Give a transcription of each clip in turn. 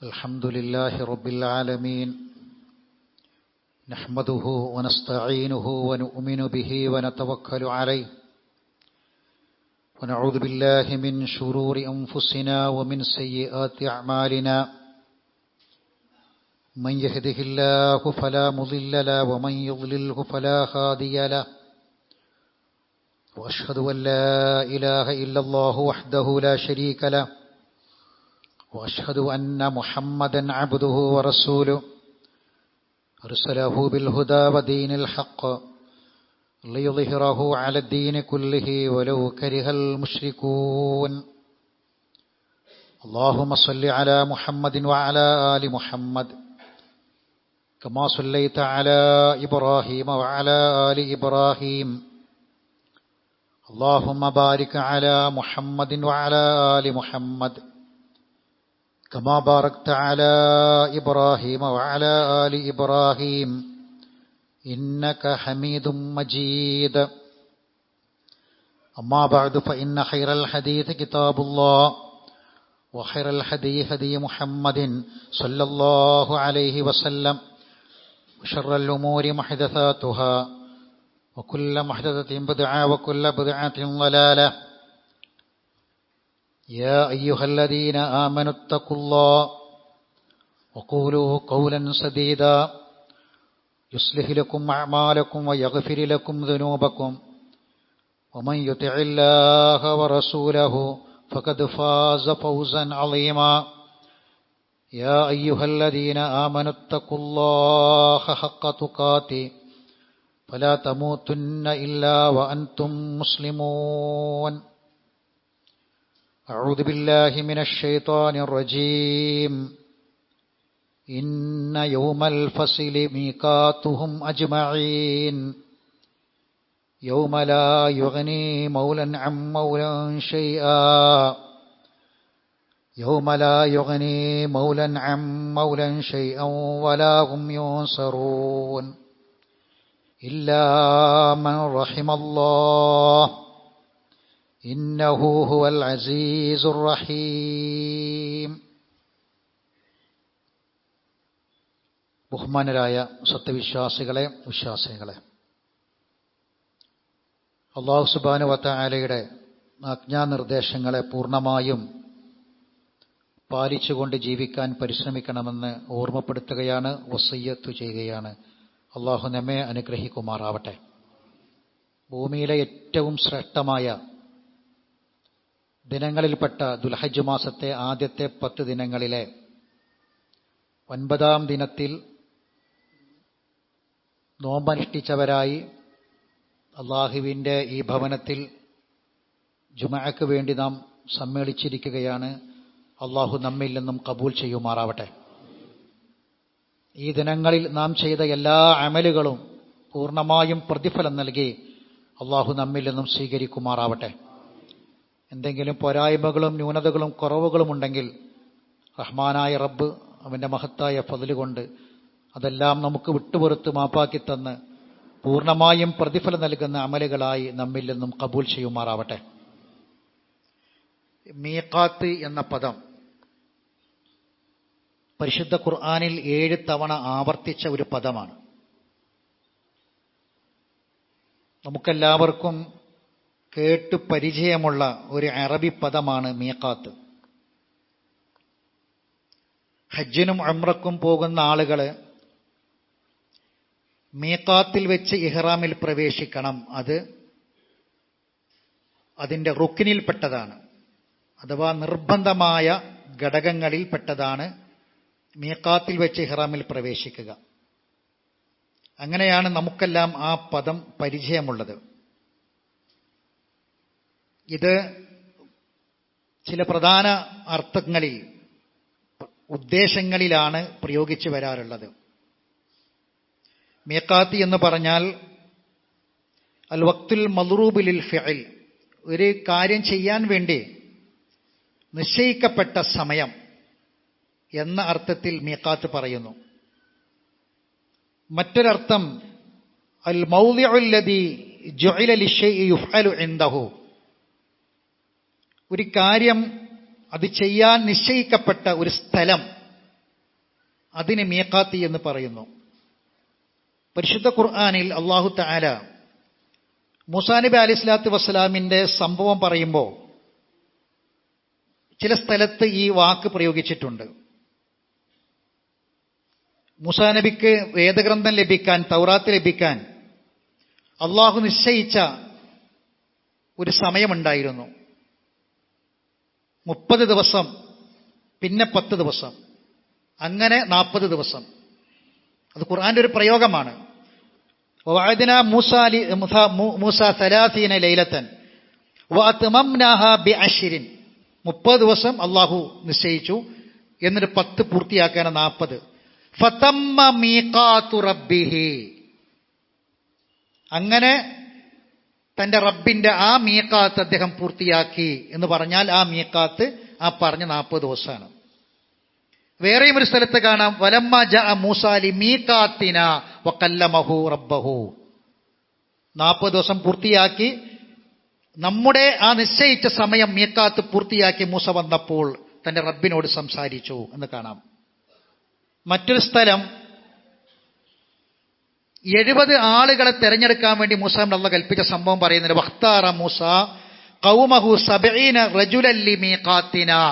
الحمد لله رب العالمين نحمده ونستعينه ونؤمن به ونتوكل عليه ونعوذ بالله من شرور أنفسنا ومن سيئات أعمالنا من يهده الله فلا مضل له ومن يضلله فلا هادي له وأشهد أن لا إله إلا الله وحده لا شريك له وأشهد أن محمدًا عبده ورسوله أرسله بالهدى ودين الحق ليظهره على الدين كله ولو كره المشركون اللهم صل على محمد وعلى آل محمد كما صليت على إبراهيم وعلى آل إبراهيم اللهم بارك على محمد وعلى آل محمد كما باركت على إبراهيم وعلى آل إبراهيم إنك حميد مجيد أما بعد فإن خير الحديث كتاب الله وخير الهدي هدي محمد صلى الله عليه وسلم وشر الأمور محدثاتها وكل محدثة بدعة وكل بدعة ضلالة يا أيها الذين آمنوا اتقوا الله وقولوا قولا سديدا يصلح لكم أعمالكم ويغفر لكم ذنوبكم ومن يطع الله ورسوله فقد فاز فوزا عظيما يا أيها الذين آمنوا اتقوا الله حق تقاته فلا تموتن إلا وأنتم مسلمون أعوذ بالله من الشيطان الرجيم إن يوم الفصل ميقاتهم أجمعين يوم لا يغني مولا عن مولا شيئا يوم لا يغني مولا عن مولا شيئا ولا هم ينصرون إلا من رحم الله إنه هو العزيز الرحيم. ബഹുമാനരായ സത്യവിശ്വാസികളെ, വിശ്വാസികളെ, അല്ലാഹു സുബ്ഹാനഹു വ തആലയുടെ ആജ്ഞാനിർദ്ദേശങ്ങളെ പൂർണ്ണമായും പാലിച്ചുകൊണ്ട് ജീവിക്കാൻ പരിശ്രമിക്കണമെന്ന് ഓർമ്മപ്പെടുത്തുകയാണ്, വസിയ്യത്ത് ചെയ്യുകയാണ്. അല്ലാഹു നമ്മെ അനുഗ്രഹിക്കുമാറാവട്ടെ. ഭൂമിയിലെ ഏറ്റവും ശ്രേഷ്ഠമായ ദിനങ്ങളിൽപ്പെട്ട ദുൽഹജ്ജ് മാസത്തെ ആദ്യത്തെ 10 ദിനങ്ങളിലെ 9-ാം ദിനത്തിൽ നോമ്പനുഷ്ഠിച്ചവരായി അല്ലാഹുവിൻ്റെ ഈ ഭവനത്തിൽ ജുമഅക്ക് വേണ്ടി നാം സമ്മേളിച്ചിരിക്കുകയാണ്. അല്ലാഹു നമ്മിൽ നിന്നും കബൂൽ ചെയ്യുമാറാവട്ടെ. ഈ ദിനങ്ങളിൽ നാം ചെയ്ത എല്ലാ അമലുകളും പൂർണ്ണമായും പ്രതിഫലം നൽകി അല്ലാഹു നമ്മിൽ നിന്നും സ്വീകരിക്കുമാറാവട്ടെ. എന്തെങ്കിലും പോരായ്മകളും ന്യൂനതകളും കുറവുകളും ഉണ്ടെങ്കിൽ റഹ്മാനായ റബ്ബ് അവൻ്റെ മഹത്തായ ഫദ്ല് കൊണ്ട് അതെല്ലാം നമുക്ക് വിട്ടുപുറത്ത് മാപ്പാക്കി തന്ന് പൂർണ്ണമായും പ്രതിഫലം നൽകുന്ന അമലുകളായി നമ്മിൽ നിന്നും കബൂൽ ചെയ്യുമാറാവട്ടെ. മീഖാത്ത് എന്ന പദം പരിശുദ്ധ ഖുർആനിൽ 7 തവണ ആവർത്തിച്ച ഒരു പദമാണ്. നമുക്കെല്ലാവർക്കും കേട്ട് പരിചയമുള്ള ഒരു അറബി പദമാണ് മീഖാത്ത്. ഹജ്ജിനും ഉംറക്കും പോകുന്ന ആളുകൾ മീഖാത്തിൽ വെച്ച് ഇഹ്റാമിൽ പ്രവേശിക്കണം. അത് അതിൻ്റെ റുക്നിൽപ്പെട്ടതാണ്, അഥവാ നിർബന്ധമായ ഘടകങ്ങളിൽപ്പെട്ടതാണ് മീഖാത്തിൽ വെച്ച് ഇഹ്റാമിൽ പ്രവേശിക്കുക. അങ്ങനെയാണ് നമുക്കെല്ലാം ആ പദം പരിചയമുള്ളത്. ഇത് ചില പ്രധാന അർത്ഥങ്ങളിൽ, ഉദ്ദേശങ്ങളിലാണ് പ്രയോഗിച്ചു വരാറുള്ളത്. മീഖാത്ത് എന്ന് പറഞ്ഞാൽ അൽ വഖ്തുൽ മദ്റൂബ് ലിൽ ഫിഅൽ, ഒരു കാര്യം ചെയ്യാൻ വേണ്ടി നിശ്ചയിക്കപ്പെട്ട സമയം എന്ന അർത്ഥത്തിൽ മീഖാത്ത് പറയുന്നു. മറ്റൊരർത്ഥം അൽ മൗദിഉൽ ലദീ ജുഇല ലിശ്ശൈഇ യുഫ്അലു ഇൻദഹു, ഒരു കാര്യം അത് ചെയ്യാൻ നിശ്ചയിക്കപ്പെട്ട ഒരു സ്ഥലം അതിന് മീഖാത്ത് എന്ന് പറയുന്നു. പരിശുദ്ധ ഖുർആനിൽ അല്ലാഹു തആല മൂസാ നബി അലൈഹി സ്വലാത്തു വസ്സലാമിന്റെ സംഭവം പറയുമ്പോൾ ചില സ്ഥലത്ത് ഈ വാക്ക് പ്രയോഗിച്ചിട്ടുണ്ട്. മൂസാ നബിക്ക് വേദഗ്രന്ഥം ലഭിക്കാൻ, തൗറാത്ത് ലഭിക്കാൻ അള്ളാഹു നിശ്ചയിച്ച ഒരു സമയമുണ്ടായിരുന്നു. 30 ദിവസം, പിന്നെ 10 ദിവസം, അങ്ങനെ 40 ദിവസം. അത് ഖുർആന്റെ ഒരു പ്രയോഗമാണ്. വഅദ്നാ മൂസ 30 ലൈലത്തൻ വഅത്മംനാഹാ ബിഅശ്രിൻ. 30 ദിവസം അള്ളാഹു നിശ്ചയിച്ചു, എന്നിട്ട് 10 പൂർത്തിയാക്കാൻ 40. ഫതമ്മ മീഖാതു റബ്ബിഹി. അങ്ങനെ തന്റെ റബ്ബിന്റെ ആ മീഖാത്ത് അദ്ദേഹം പൂർത്തിയാക്കി എന്ന് പറഞ്ഞാൽ ആ മീഖാത്ത് ആ പറഞ്ഞ 40 ദിവസമാണ്. വേറെയും ഒരു സ്ഥലത്ത് കാണാം, വലമ്മ ജഅ മൂസാ ലിമീഖാത്തിനാ വകല്ലമഹു റബ്ബഹു. 40 ദിവസം പൂർത്തിയാക്കി, നമ്മുടെ ആ നിശ്ചയിച്ച സമയം മീഖാത്ത് പൂർത്തിയാക്കി മൂസ വന്നപ്പോൾ തന്റെ റബ്ബിനോട് സംസാരിച്ചു എന്ന് കാണാം. മറ്റൊരു സ്ഥലം 70 ആളുകളെ തെരഞ്ഞെടുക്കാൻ വേണ്ടി മൂസാ അല്ലാഹു കൽപ്പിച്ച സംഭവം പറയുന്നുണ്ട്. വഖ്താറ മൂസ ഖൗമഹു 70 റജുലൻ ലിമീഖാത്തിനാ.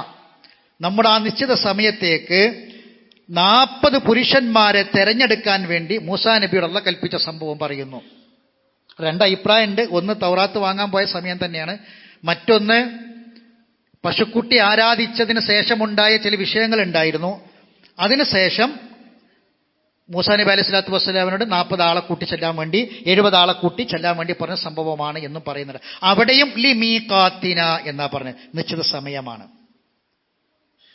നമ്മുടെ ആ നിശ്ചിത സമയത്തേക്ക് 40 പുരുഷന്മാരെ തെരഞ്ഞെടുക്കാൻ വേണ്ടി മൂസാ നബിയോട് അല്ലാഹു കൽപ്പിച്ച സംഭവം പറയുന്നു. 2 അഭിപ്രായമുണ്ട്. ഒന്ന് തൗറാത്ത് വാങ്ങാൻ പോയ സമയം തന്നെയാണ്. മറ്റൊന്ന് പശുക്കുട്ടി ആരാധിച്ചതിന് ശേഷമുണ്ടായ ചില വിഷയങ്ങൾ ഉണ്ടായിരുന്നു. അതിനുശേഷം മൂസാ നബി അലൈഹി സ്വലാത്തു വസ്സലാമിനോട് 40 ആളെ കൂട്ടി ചെല്ലാൻ വേണ്ടി, 70 ആളെ കൂട്ടി ചെല്ലാൻ വേണ്ടി പറഞ്ഞ സംഭവമാണ് എന്നും പറയുന്നുണ്ട്. അവിടെയും ലിമീഖാത്തിന എന്നാ പറഞ്ഞത്, നിശ്ചിത സമയമാണ്.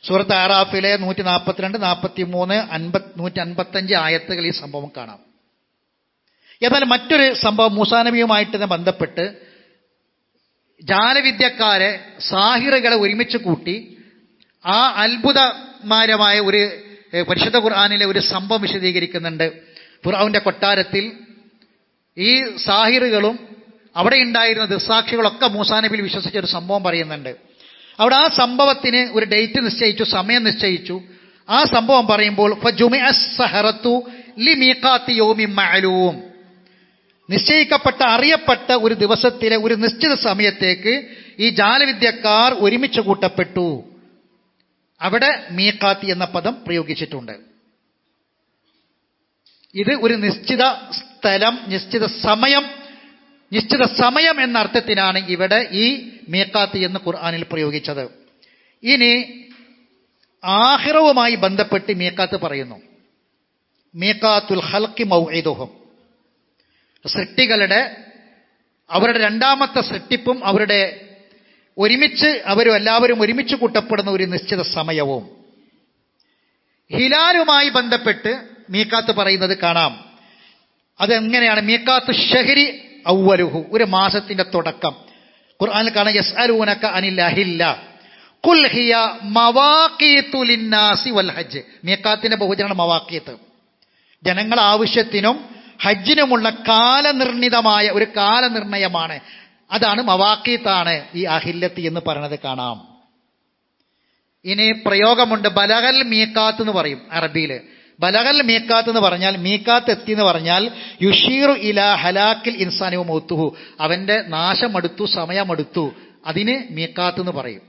സൂറത്ത് ആറാഫിലെ 142, 43, 155 ആയത്തുകൾ ഈ സംഭവം കാണാം. എന്നാൽ മറ്റൊരു സംഭവം മൂസാ നബിയുമായിട്ട് ബന്ധപ്പെട്ട് ജാലവിദ്യക്കാരെ, സാഹിറുകളെ ഒരുമിച്ച് കൂട്ടി ആ അത്ഭുതമാരമായ ഒരു പരിശുദ്ധ ഖുർആനിലെ ഒരു സംഭവം വിശദീകരിക്കുന്നുണ്ട്. ഫിർഔന്റെ കൊട്ടാരത്തിൽ ഈ സാഹിറുകളും അവിടെ ഉണ്ടായിരുന്ന ദൃസാക്ഷികളൊക്കെ മൂസാ നബിയിൽ വിശ്വസിച്ച ഒരു സംഭവം പറയുന്നുണ്ട്. അവിടെ ആ സംഭവത്തിന് ഒരു ഡേറ്റ് നിശ്ചയിച്ചു, സമയം നിശ്ചയിച്ചു. ആ സംഭവം പറയുമ്പോൾ ഫജുമിഅ അസ്സഹറത്തു ലിമീഖാത്തി യൗമിൻ മഅലൂം. നിശ്ചയിക്കപ്പെട്ട, അറിയപ്പെട്ട ഒരു ദിവസത്തിലെ ഒരു നിശ്ചിത സമയത്തേക്ക് ഈ ജാലവിദ്യക്കാർ ഒരുമിച്ച് കൂട്ടപ്പെട്ടു. അവിടെ മീഖാത്തി എന്ന പദം പ്രയോഗിച്ചിട്ടുണ്ട്. ഇത് ഒരു നിശ്ചിത സ്ഥലം, നിശ്ചിത സമയം എന്ന അർത്ഥത്തിനാണ് ഇവിടെ ഈ മീഖാത്ത് എന്ന് ഖുർആനിൽ പ്രയോഗിച്ചത്. ഇനി ആഖിറവുമായി ബന്ധപ്പെട്ട് മീഖാത്ത് പറയുന്നു. മീഖാത്തുൽ ഖൽഖി മൗഇദുഹും. സൃഷ്ടികളുടെ, അവരുടെ രണ്ടാമത്തെ സൃഷ്ടിപ്പും അവരുടെ എല്ലാവരും ഒരുമിച്ച് കൂട്ടപ്പെടുന്ന ഒരു നിശ്ചിത സമയവും. ഹിലാലുമായി ബന്ധപ്പെട്ട് മീഖാത്ത് പറയുന്നത് കാണാം. അതെങ്ങനെയാണ്? മീഖാത്തു ഷഹരി അവ്വലുഹു, ഒരു മാസത്തിന്റെ തുടക്കം. ഖുർആനിൽ കാണാം, യസ്അലൂനക അനിൽ അഹില്ല ഖുൽ ഹിയ മവാഖീതു ലിന്നാസി വൽ ഹജ്ജ്. മീഖാത്തിന്റെ ബഹുവചനമാണ് മവാഖീത്ത്. ജനങ്ങളുടെ ആവശ്യത്തിനും ഹജ്ജിനുമുള്ള കാലനിർണിതമായ ഒരു കാലനിർണയമാണ്. അതാണ് മവാഖീത്താണ് ഈ അഹില്ലത്തി എന്ന് പറയുന്നത് കാണാം. ഇനി പ്രയോഗമുണ്ട്, ബലഗൽ മീഖാത്ത് എന്ന് പറയും അറബിയിൽ. ബലഗൽ മീഖാത്ത് എന്ന് പറഞ്ഞാൽ, മീഖാത്ത് എത്തി എന്ന് പറഞ്ഞാൽ യുഷീറു ഇലാ ഹലാക്കിൽ ഇൻസാനി വ മൗതുഹു, അവന്റെ നാശമെടുത്തു, സമയമെടുത്തു. അതിന് മീഖാത്ത് എന്ന് പറയും.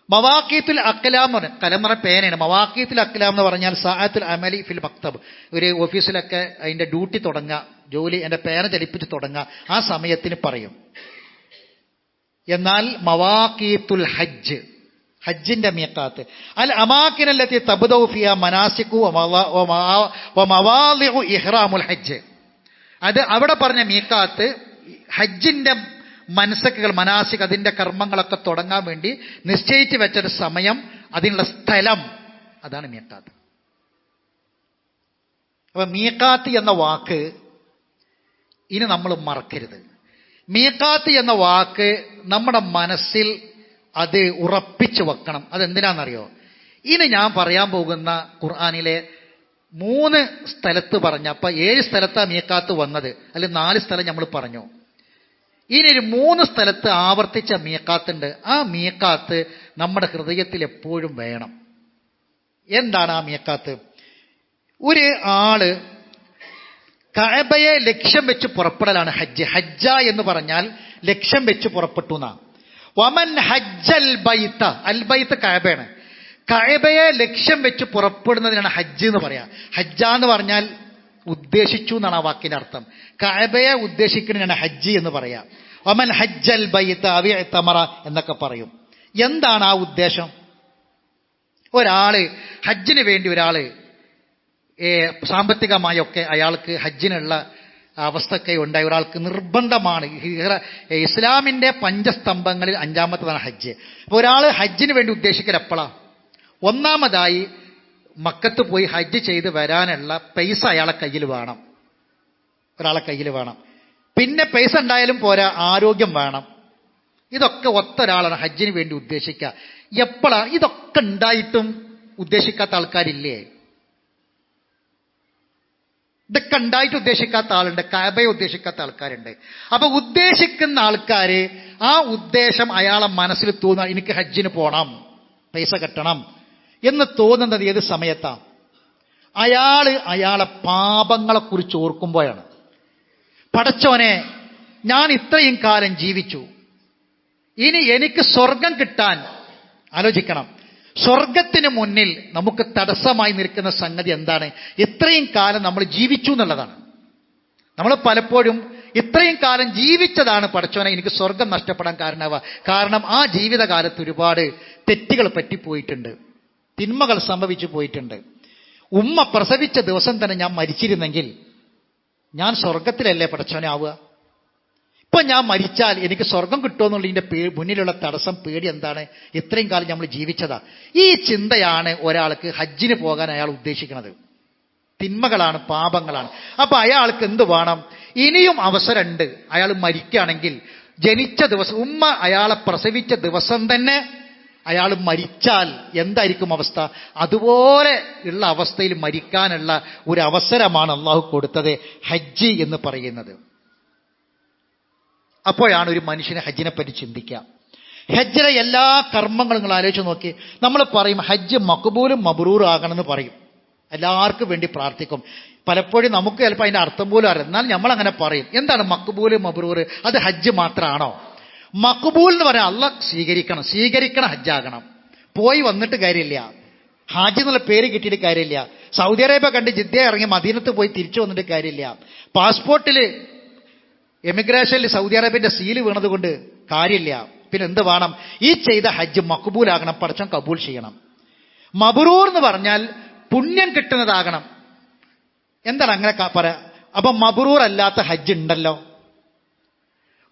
മവാഖീത്തുൽ അഖ്ലാം എന്ന് പറഞ്ഞാൽ, കലമറ പേനയാണ്. മവാഖീത്തുൽ അഖ്ലാം എന്ന് പറഞ്ഞാൽ സഅത്തുൽ അമലി ഫിൽ മക്തബ്, ഒരു ഓഫീസിലൊക്കെ അതിന്റെ ഡ്യൂട്ടി തുടങ്ങുക, ജോലി, എൻ്റെ പേന ചലിപ്പിച്ച് തുടങ്ങുക, ആ സമയത്തിന് പറയും. എന്നാൽ മവാഖീത്തുൽ ഹജ്ജ്, ഹജ്ജിന്റെ മീഖാത്ത്, അൽ അമാകിനല്ലത്തി തബ്ദഉ ഫിഹാ മനാസികു വ മവാളിഉ ഇഹ്റാമുൽ ഹജ്ജ്. അത് അവിടെ പറഞ്ഞ മീഖാത്ത് ഹജ്ജിന്റെ മനസ്സക്കുകൾ, മനാസിക്, അതിന്റെ കർമ്മങ്ങളൊക്കെ തുടങ്ങാൻ വേണ്ടി നിശ്ചയിച്ച് വെച്ചൊരു സമയം, അതിനുള്ള സ്ഥലം, അതാണ് മീഖാത്ത്. അപ്പൊ മീഖാത്ത് എന്ന വാക്ക് ഇനി നമ്മൾ മറക്കരുത്. മീഖാത്ത് എന്ന വാക്ക് നമ്മുടെ മനസ്സിൽ അത് ഉറപ്പിച്ചു വെക്കണം. അതെന്തിനാണെന്നറിയോ? ഇനി ഞാൻ പറയാൻ പോകുന്ന ഖുർആനിലെ 3 സ്ഥലത്ത് പറഞ്ഞ, അപ്പൊ 7 സ്ഥലത്താണ് മീഖാത്ത് വന്നത്, അല്ലെങ്കിൽ 4 സ്ഥലം നമ്മൾ പറഞ്ഞു. ഇനി ഒരു 3 സ്ഥലത്ത് ആവർത്തിച്ച മീഖാത്തുണ്ട്. ആ മീഖാത്ത് നമ്മുടെ ഹൃദയത്തിൽ എപ്പോഴും വേണം. എന്താണ് ആ മീഖാത്ത്? ഒരു ആള് കഅബയെ ലക്ഷ്യം വെച്ച് പുറപ്പെടലാണ് ഹജ്ജ്. ഹജ്ജ എന്ന് പറഞ്ഞാൽ ലക്ഷ്യം വെച്ച് പുറപ്പെട്ടു എന്നാ. വമൻ ഹജ്ജൽ ബൈത്ത, അൽ ബൈത്ത് കഅബയാണ്. കഅബയെ ലക്ഷ്യം വെച്ച് പുറപ്പെടുന്നതിനാണ് ഹജ്ജ് എന്ന് പറയാ. ഹജ്ജ എന്ന് പറഞ്ഞാൽ ഉദ്ദേശിച്ചു എന്നാണ് ആ വാക്കിന്റെ അർത്ഥം. കഅബയെ ഉദ്ദേശിക്കുന്നതിനാണ് ഹജ്ജ് എന്ന് പറയാ. വമൻ ഹജ്ജൽ ബൈത്ത അവി തമറ എന്നൊക്കെ പറയും. എന്താണ് ആ ഉദ്ദേശം? ഒരാള് ഹജ്ജിന് വേണ്ടി ഒരാള് സാമ്പത്തികമായൊക്കെ അയാൾക്ക് ഹജ്ജിനുള്ള അവസ്ഥയൊക്കെ ഉണ്ടായി. ഒരാൾക്ക് നിർബന്ധമാണ്. ഇസ്ലാമിന്റെ പഞ്ചസ്തംഭങ്ങളിൽ 5-ാമത്തേതാണ് ഹജ്ജ്. അപ്പോൾ ഒരാൾ ഹജ്ജിന് വേണ്ടി ഉദ്ദേശിക്കൽ എപ്പോഴാ? ഒന്നാമതായി മക്കത്ത് പോയി ഹജ്ജ് ചെയ്ത് വരാനുള്ള പൈസ അയാളെ കയ്യിൽ വേണം, ഒരാളെ കയ്യിൽ വേണം. പിന്നെ പൈസ ഉണ്ടായാലും പോരാ, ആരോഗ്യം വേണം. ഇതൊക്കെ ഒരാളാണ് ഹജ്ജിന് വേണ്ടി ഉദ്ദേശിക്കുക. എപ്പോഴാ? ഇതൊക്കെ ഉണ്ടായിട്ടും ഉദ്ദേശിക്കാത്ത ആൾക്കാരില്ലേ? ഇതൊക്കെ ഉണ്ടായിട്ട് ഉദ്ദേശിക്കാത്ത ആളുണ്ട്, കഅബയെ ഉദ്ദേശിക്കാത്ത ആൾക്കാരുണ്ട്. അപ്പൊ ഉദ്ദേശിക്കുന്ന ആൾക്കാര് ആ ഉദ്ദേശം അയാളെ മനസ്സിൽ തോന്നുക, എനിക്ക് ഹജ്ജിന് പോകണം, പൈസ കെട്ടണം എന്ന് തോന്നുന്നത് ഏത് സമയത്താ? അയാളെ പാപങ്ങളെ കുറിച്ച് ഓർക്കുമ്പോഴാണ്. പടച്ചോനെ, ഞാൻ ഇത്രയും കാലം ജീവിച്ചു, ഇനി എനിക്ക് സ്വർഗം കിട്ടാൻ ആലോചിക്കണം. സ്വർഗത്തിന് മുന്നിൽ നമുക്ക് തടസ്സമായി നിൽക്കുന്ന സംഗതി എന്താണ്? ഇത്രയും കാലം നമ്മൾ ജീവിച്ചു എന്നുള്ളതാണ്. നമ്മൾ പലപ്പോഴും ഇത്രയും കാലം ജീവിച്ചതാണ് പടച്ചോനെ എനിക്ക് സ്വർഗം നഷ്ടപ്പെടാൻ കാരണമാവുക. കാരണം ആ ജീവിതകാലത്ത് ഒരുപാട് തെറ്റുകൾ പറ്റിപ്പോയിട്ടുണ്ട്, തിന്മകൾ സംഭവിച്ചു പോയിട്ടുണ്ട്. ഉമ്മ പ്രസവിച്ച ദിവസം തന്നെ ഞാൻ മരിച്ചിരുന്നെങ്കിൽ ഞാൻ സ്വർഗത്തിലല്ലേ പടച്ചോനെ ആവുക? ഇപ്പൊ ഞാൻ മരിച്ചാൽ എനിക്ക് സ്വർഗം കിട്ടുമെന്നുള്ളതിന്റെ മുന്നിലുള്ള തടസ്സം, പേടി എന്താണ്? ഇത്രയും കാലം നമ്മൾ ജീവിച്ചതാ. ഈ ചിന്തയാണ് ഒരാൾക്ക് ഹജ്ജിന് പോകാൻ അയാൾ ഉദ്ദേശിക്കുന്നത്. തിന്മകളാണ്, പാപങ്ങളാണ്. അപ്പൊ അയാൾക്ക് എന്ത് വേണം? ഇനിയും അവസരമുണ്ട്. അയാൾ മരിക്കുകയാണെങ്കിൽ ജനിച്ച ദിവസം, ഉമ്മ അയാളെ പ്രസവിച്ച ദിവസം തന്നെ അയാൾ മരിച്ചാൽ എന്തായിരിക്കും അവസ്ഥ? അതുപോലെ ഉള്ള അവസ്ഥയിൽ മരിക്കാനുള്ള ഒരു അവസരമാണ് അള്ളാഹു കൊടുത്തത് ഹജ്ജ് എന്ന് പറയുന്നത്. അപ്പോഴാണ് ഒരു മനുഷ്യന് ഹജ്ജിനെ പറ്റി ചിന്തിക്കുക. ഹജ്ജിലെ എല്ലാ കർമ്മങ്ങളും നിങ്ങൾ ആലോചിച്ച് നോക്കി. നമ്മൾ പറയും ഹജ്ജ് മഖ്ബൂലും മബ്റൂറും ആകണമെന്ന് പറയും, എല്ലാവർക്കും വേണ്ടി പ്രാർത്ഥിക്കും. പലപ്പോഴും നമുക്ക് ചിലപ്പോൾ അതിന്റെ അർത്ഥം പോലും അറിയാം, എന്നാൽ നമ്മൾ അങ്ങനെ പറയും. എന്താണ് മഖ്ബൂല് മബ്റൂറ്? അത് ഹജ്ജ് മാത്രമാണോ? മഖ്ബൂൽ എന്ന് പറയാൻ അള്ളാഹ് സ്വീകരിക്കണം ഹജ്ജാകണം. പോയി വന്നിട്ട് കാര്യമില്ല, ഹാജി എന്നുള്ള പേര് കിട്ടിയിട്ട് കാര്യമില്ല. സൗദി അറേബ്യ കണ്ട് ജിദ്ദ ഇറങ്ങി മദീനത്ത് പോയി തിരിച്ചു വന്നിട്ട് കാര്യമില്ല. പാസ്പോർട്ടിൽ എമിഗ്രേഷനിൽ സൗദി അറേബ്യന്റെ സീല് വീണതുകൊണ്ട് കാര്യമില്ല. പിന്നെ എന്ത് വേണം? ഈ ചെയ്ത ഹജ്ജ് മഖ്ബൂലാകണം, പടച്ചോൻ കബൂൽ ചെയ്യണം. മബ്റൂർ എന്ന് പറഞ്ഞാൽ പുണ്യം കിട്ടുന്നതാകണം. എന്താണ് അങ്ങനെ പറയാ? അപ്പൊ മബ്റൂർ അല്ലാത്ത ഹജ്ജ് ഉണ്ടല്ലോ,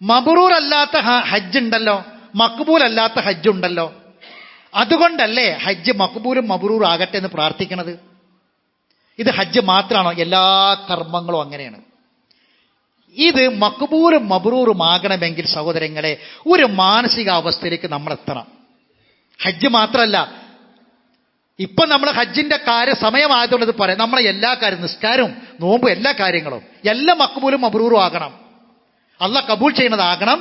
മബ്റൂർ അല്ലാത്ത ഹജ്ജ് ഉണ്ടല്ലോ, മഖ്ബൂൽ അല്ലാത്ത ഹജ്ജ് ഉണ്ടല്ലോ. അതുകൊണ്ടല്ലേ ഹജ്ജ് മഖ്ബൂലും മബ്റൂർ ആകട്ടെ എന്ന് പ്രാർത്ഥിക്കണത്. ഇത് ഹജ്ജ് മാത്രമാണോ? എല്ലാ കർമ്മങ്ങളും അങ്ങനെയാണ്. ഇത് മഖ്ബൂലും മബ്റൂറും ആകണമെങ്കിൽ സഹോദരങ്ങളെ ഒരു മാനസികാവസ്ഥയിലേക്ക് നമ്മൾ എത്തണം. ഹജ്ജ് മാത്രമല്ല, ഇപ്പൊ നമ്മൾ ഹജ്ജിന്റെ സമയമായതുകൊണ്ട് പറയാം, നമ്മളെ എല്ലാ കാര്യം, നിസ്കാരവും നോമ്പും എല്ലാ കാര്യങ്ങളും എല്ലാം മഖ്ബൂലും മബ്റൂറും ആകണം. അള്ളാഹ് കബൂൽ ചെയ്യുന്നതാകണം,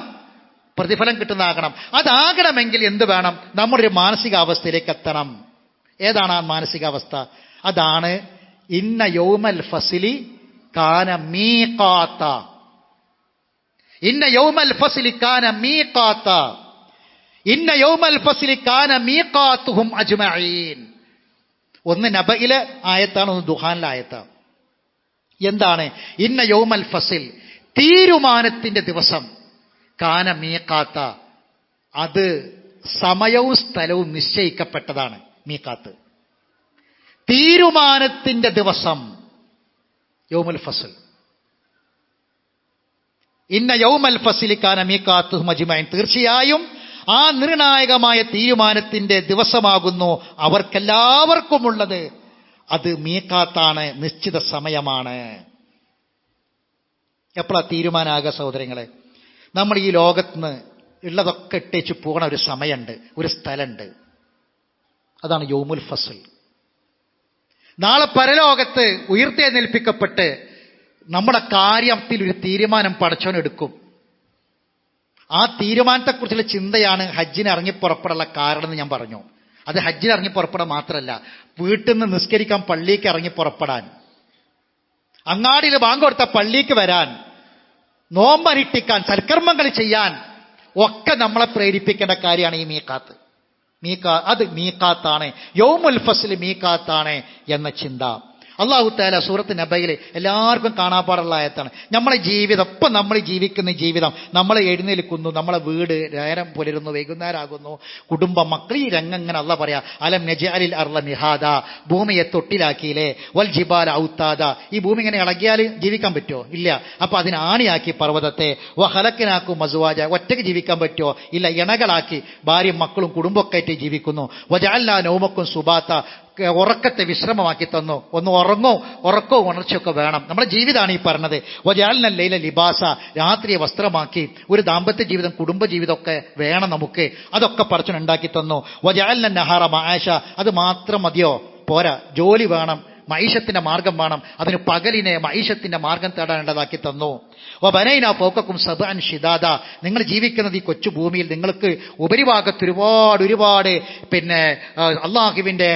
പ്രതിഫലം കിട്ടുന്നതാകണം. അതാകണമെങ്കിൽ എന്ത് വേണം? നമ്മളൊരു മാനസികാവസ്ഥയിലേക്ക് എത്തണം. ഏതാണ് ആ മാനസികാവസ്ഥ? അതാണ് ഇന്ന യൗമൽ ഫസ്ലി കാന മീഖാത. ഇന്ന യൗമൽ ഫസ്ലി കാന മീഖാത. ഇന്ന യൗമൽ ഫസ്ലി കാന മീഖാതുഹും അജ്മഈൻ. ഒന്ന് നബയിലെ ആയത്താണ്, ഒന്ന് ദുഹാനിലെ ആയത്താണ്. എന്താണ് ഇന്ന യൗമൽ ഫസ്ൽ? തീരുമാനത്തിന്റെ ദിവസം. കാന മീഖാത്ത, അത് സമയവും സ്ഥലവും നിശ്ചയിക്കപ്പെട്ടതാണ്. മീഖാത്ത് തീരുമാനത്തിന്റെ ദിവസം, യൗമുൽ ഫസ്ൽ. ഇന്ന യൗമൽ ഫസ്ലി കാന മീഖാത്തുഹും അജ്മഈൻ. തീർച്ചയായും ആ നിർണായകമായ തീരുമാനത്തിന്റെ ദിവസമാകുന്നു അവർക്കെല്ലാവർക്കുമുള്ളത്. അത് മീഖാത്താണ്, നിശ്ചിത സമയമാണ്. എപ്പോഴാ തീരുമാനമാകുക സഹോദരങ്ങളെ? നമ്മൾ ഈ ലോകത്തുനിന്ന് ഉള്ളതൊക്കെ ഇട്ടേച്ച് പോകണ ഒരു സമയമുണ്ട്, ഒരു സ്ഥലമുണ്ട്. അതാണ് യൗമുൽ ഫസ്ൽ. നാളെ പരലോകത്ത് ഉയർത്തെഴുന്നേൽപ്പിക്കപ്പെട്ട് നമ്മുടെ കാര്യത്തിൽ ഒരു തീരുമാനം പടച്ചവനെടുക്കും. ആ തീരുമാനത്തെക്കുറിച്ചുള്ള ചിന്തയാണ് ഹജ്ജിന് ഇറങ്ങി പുറപ്പെടാനുള്ള കാരണം എന്ന് ഞാൻ പറഞ്ഞു. അത് ഹജ്ജിന് ഇറങ്ങി പുറപ്പെടാൻ മാത്രമല്ല, വീട്ടിൽ നിന്ന് നിസ്കരിക്കാൻ പള്ളിക്ക് ഇറങ്ങി പുറപ്പെടാൻ, അങ്ങാടിയിൽ ബാങ്ക് കൊടുത്ത പള്ളിക്ക് വരാൻ, നോമ്പനുഷ്ഠിക്കാൻ, സൽക്കർമ്മങ്ങൾ ചെയ്യാൻ ഒക്കെ നമ്മളെ പ്രേരിപ്പിക്കേണ്ട കാര്യമാണ് ഈ മീഖാത്ത്. അത് മീഖാത്താണ്, യൗമുൽ ഫസ്ൽ മീഖാത്താണ് എന്ന ചിന്ത. അല്ലാഹു തആല സൂറത്ത് നബയിൽ എല്ലാവർക്കും കാണാപ്പാടുള്ള ആയത്താണ്. നമ്മളെ ജീവിതം, ഇപ്പം നമ്മൾ ജീവിക്കുന്ന ജീവിതം, നമ്മൾ എഴുന്നേൽക്കുന്നു, നമ്മളെ വീട് നേരം പുലരുന്നു, വൈകുന്നേരം ആകുന്നു, കുടുംബം, മക്കൾ, ഈ രംഗം ഇങ്ങനെ അല്ലാഹ് പറയാ, അലം നജ്അലിൽ അർള മിഹാദ, ഭൂമിയെ തൊട്ടിലാക്കിയില്ലേ, വൽ ജിബാല ഔതാദ, ഈ ഭൂമി ഇങ്ങനെ ഇളകിയാൽ ജീവിക്കാൻ പറ്റുമോ? ഇല്ല. അപ്പൊ അതിന് ആണിയാക്കി പർവ്വതത്തെ, വഹലക്കിനാക്കും മസുവാജ, ഒറ്റയ്ക്ക് ജീവിക്കാൻ പറ്റുമോ? ഇല്ല. ഇണകളാക്കി ഭാര്യയും മക്കളും കുടുംബമൊക്കെ ആയിട്ട് ജീവിക്കുന്നു. വജഅൽനാ നൗമക്കും സുബാത്ത, ഉറക്കത്തെ വിശ്രമമാക്കി തന്നു. ഒന്ന് ഉറക്കവും ഉണർച്ചയൊക്കെ വേണം. നമ്മുടെ ജീവിതമാണ് ഈ പറഞ്ഞത്. വജഅൽന ലൈല ലിബാസ, രാത്രിയെ വസ്ത്രമാക്കി. ഒരു ദാമ്പത്യ ജീവിതം, കുടുംബ ജീവിതമൊക്കെ വേണം നമുക്ക്. അതൊക്കെ പടച്ചവൻ ഉണ്ടാക്കി തന്നു. വജഅൽന നഹാറ മആശ, അത് മാത്രം മതിയോ? പോരാ, ജോലി വേണം, മൈഷത്തിന്റെ മാർഗം വേണം. അതിന് പകലിനെ മൈഷത്തിന്റെ മാർഗം തേടാനുള്ളതാക്കി തന്നു. വബനൈന ഫൗകക്കും സബ്അൻ ഷിദാദ, നിങ്ങൾ ജീവിക്കുന്നത് ഈ കൊച്ചു ഭൂമിയിൽ നിങ്ങൾക്ക് ഉപരിഭാഗത്ത് ഒരുപാട് അള്ളാഹുവിന്റെ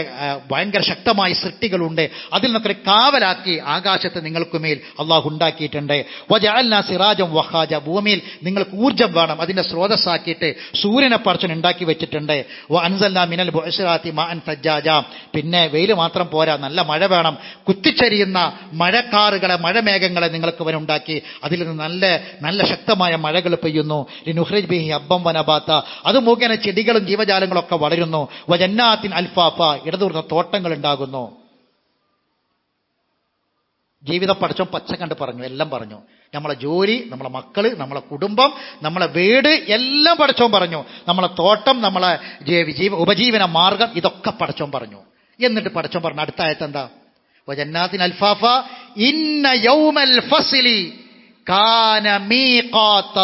ഭയങ്കര ശക്തമായ സൃഷ്ടികളുണ്ട്. അതിൽ നിന്നൊക്കെ കാവലാക്കി ആകാശത്ത് നിങ്ങൾക്ക് മേൽ അള്ളാഹു ഉണ്ടാക്കിയിട്ടുണ്ട്. വജഅൽനാ സിറാജം വഹാജ, ഭൂമിയിൽ നിങ്ങൾക്ക് ഊർജ്ജം വേണം, അതിന്റെ സ്രോതസ്സാക്കിയിട്ട് സൂര്യനെ പടച്ചവൻ ഉണ്ടാക്കി വെച്ചിട്ടുണ്ട്. വഅൻസൽനാ മിനൽ ബുഅ്സിറാത്തി മാഅൻ സജ്ജാജ, പിന്നെ വെയിൽ മാത്രം പോരാ, നല്ല മഴ വേണം. കുത്തിച്ചരിയുന്ന മഴക്കാറുകളെ, മഴമേഘങ്ങളെ നിങ്ങൾക്ക് അവൻ ഉണ്ടാക്കി. അതിൽ നിന്ന് നല്ല നല്ല ശക്തമായ മഴകൾ പെയ്യുന്നു. ലിനുഖ്രിജ് ബിഹി ഹബ്ബൻ വനബാത, അത് മുഖേന ചെടികളും ജീവജാലങ്ങളും ഒക്കെ വളരുന്നു. വജന്നാത്തിൻ അൽഫാഫ, ഇടതൂർന്ന തോട്ടങ്ങൾ ഉണ്ടാകുന്നു. ജീവിതം പഠിച്ചോ പച്ച കണ്ട് പറഞ്ഞു, എല്ലാം പറഞ്ഞു. നമ്മളെ ജോലി, നമ്മളെ മക്കള്, നമ്മളെ കുടുംബം, നമ്മളെ വീട് എല്ലാം പഠിച്ചോ പറഞ്ഞു. നമ്മളെ തോട്ടം, നമ്മളെ ഉപജീവന മാർഗം, ഇതൊക്കെ പഠിച്ചോ പറഞ്ഞു. എന്നിട്ട് പഠിച്ചോ പറഞ്ഞു അടുത്ത ആയത്ത് എന്താ? വജന്നാത്തിൻ അൽഫാഫ ഇന്ന യൗമൽ ഫസ്ലി കാന മീഖാത,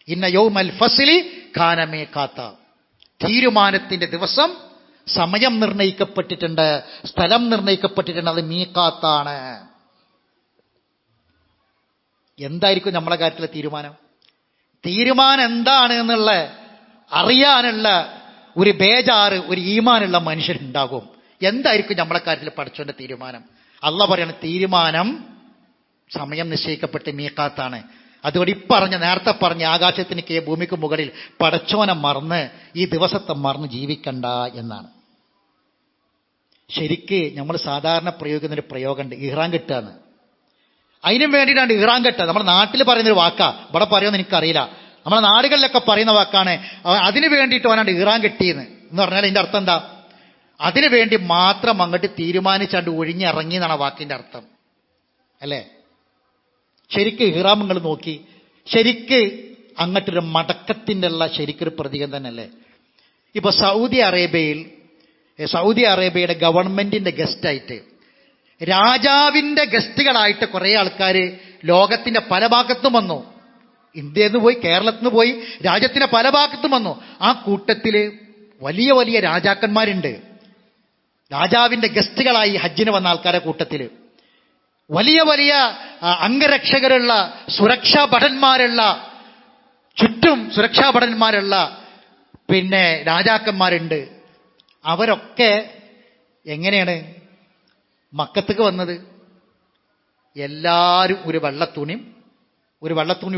ഇന്ന യൗമൽ ഫസ്ലി കാന മീഖാത, തീരുമാനത്തിന്റെ ദിവസം, സമയം നിർണയിക്കപ്പെട്ടിട്ടുണ്ട്, സ്ഥലം നിർണയിക്കപ്പെട്ടിട്ടുണ്ട്, അത് മീഖാത്താണ്. എന്തായിരിക്കും നമ്മളെ കാര്യത്തിലെ തീരുമാനം എന്താണ് എന്നുള്ള അറിയാനുള്ള ഒരു ബേജാറ്, ഒരു ഈമാനുള്ള മനുഷ്യരുണ്ടാകും. എന്തായിരിക്കും നമ്മളെ കാര്യത്തിൽ പടച്ചവന്റെ തീരുമാനം? അള്ളാഹ് പറയാണ്, തീരുമാനം സമയം നിശ്ചയിക്കപ്പെട്ട് മീഖാത്താണ്. അതുകൊണ്ട് നേരത്തെ പറഞ്ഞ ആകാശത്തിന് ഭൂമിക്ക് മുകളിൽ പടച്ചോനെ മറന്ന്, ഈ ദിവസത്തെ മറന്ന് ജീവിക്കണ്ട എന്നാണ്. ശരിക്ക് നമ്മൾ സാധാരണ പ്രയോഗിക്കുന്നൊരു പ്രയോഗമുണ്ട്, ഇഹ്റാം കെട്ടുകയെന്ന്. അതിനും വേണ്ടിയിട്ടാണ് ഇഹ്റാം കെട്ടുക. നമ്മുടെ നാട്ടിൽ പറയുന്നൊരു വാക്കാ, ഇവിടെ പറയുമെന്ന് എനിക്കറിയില്ല. നമ്മുടെ നാടുകളിലൊക്കെ പറയുന്ന വാക്കാണ്. അതിന് വേണ്ടിയിട്ട് അവനാണ്ട് ഇഹ്റാം കെട്ടിയെന്ന് എന്ന് പറഞ്ഞാൽ അതിൻ്റെ അർത്ഥം എന്താ? അതിനു വേണ്ടി മാത്രം അങ്ങോട്ട് തീരുമാനിച്ചാണ്ട് ഒഴിഞ്ഞിറങ്ങി എന്നാണ് വാക്കിന്റെ അർത്ഥം, അല്ലേ? ശരിക്ക് ഇഹ്റാം നിങ്ങൾ നോക്കി, ശരിക്ക് അങ്ങോട്ടൊരു മടക്കത്തിൻ്റെ ഉള്ള ശരിക്കൊരു പ്രതീകം തന്നെ അല്ലേ? ഇപ്പൊ സൗദി അറേബ്യയുടെ ഗവൺമെന്റിന്റെ ഗസ്റ്റായിട്ട്, രാജാവിന്റെ ഗസ്റ്റുകളായിട്ട് കുറെ ആൾക്കാർ ലോകത്തിന്റെ പല ഭാഗത്തും വന്നു. ഇന്ത്യയിൽ നിന്ന് പോയി, കേരളത്തിൽ നിന്ന് പോയി, രാജ്യത്തിന്റെ പല ഭാഗത്തും വന്നു. ആ കൂട്ടത്തില് വലിയ വലിയ രാജാക്കന്മാരുണ്ട്. രാജാവിന്റെ ഗസ്റ്റുകളായി ഹജ്ജിന് വന്ന ആൾക്കാരുടെ കൂട്ടത്തില് വലിയ വലിയ അംഗരക്ഷകരുള്ള, സുരക്ഷാ ഭടന്മാരുള്ള, ചുറ്റും സുരക്ഷാ ഭടന്മാരുള്ള രാജാക്കന്മാരുണ്ട്. അവരൊക്കെ എങ്ങനെയാണ് മക്കത്തേക്ക് വന്നത്? എല്ലാവരും ഒരു വെള്ളത്തുണി